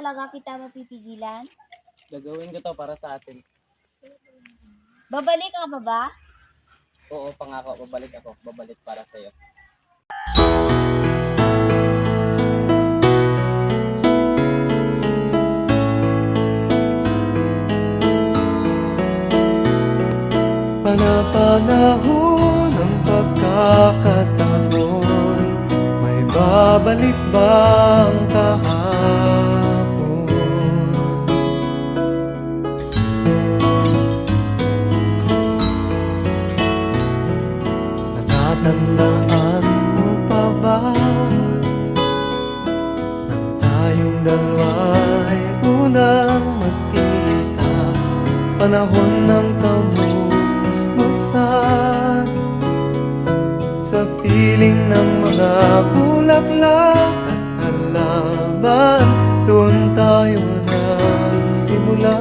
talaga kita mapipigilan? Gagawin ko to para sa atin. Babalik ka pa ba? Oo, pangako, babalik ako. Babalik para sa'yo. Panapanahon ng pagkakataon, may babalik bang kahapon? Natatandaan mo pa ba nang tayong dalawa'y unang magkita? Panahon ng kamusmusan sa piling ng mga bulaklak at halaman, doon tayo nagsimula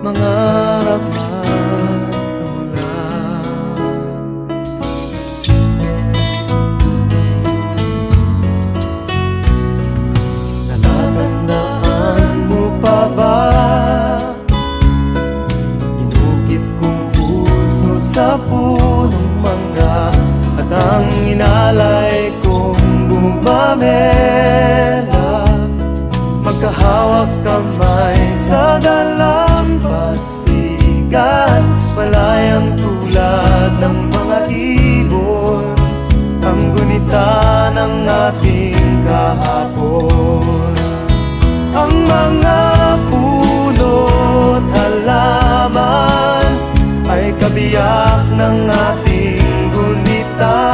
mangarap at tulad. Natatandaan mo pa ba inukit kong puso sa punong mangga at ang inalay kong bumamela, magkahawak kamay sa dalampasigan, malayang tulad ng mga ibon, ang gunita ng ating kahapon. Ang mga puno't halaman ay kabiyak ng ating gunita.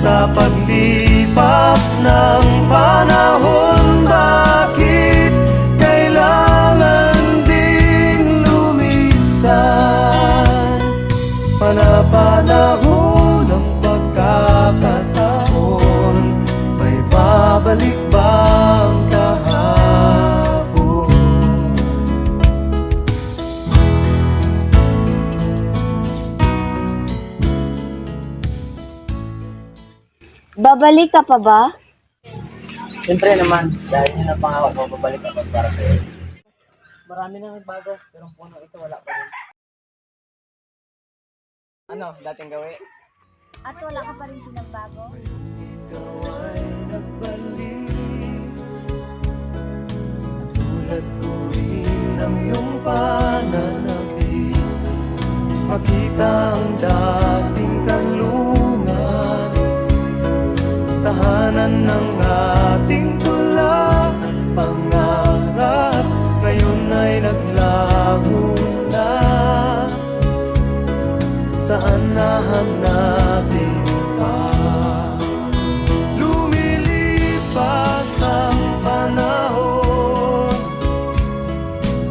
Sa paglipas ng panahon, bakit kailangan ding lumisan? Panapanahon ng pagkakataon, may babalik bang kahapon? Babalik ka pa ba? Siyempre naman, dahil yun ang pangako ko, babalik ako para sa'yo. Marami nang bago, pero ang puno ito wala pa rin. Ano, dating gawin? At wala ka pa rin pinagbago? Ikaw ay nagbalik, tulad ko rin ang iyong pananabik, makita ang dating kanlungan, tahanan ng ating tula at pangarap, ngayon ay naglaho na. Saan nahanapin pa? Lumilipas ang panahon,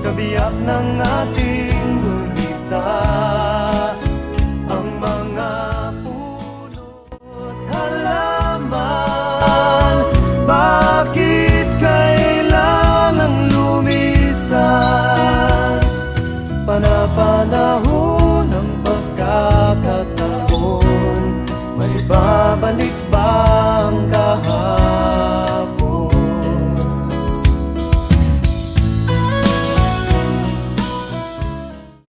kabiyak ng ating gunita.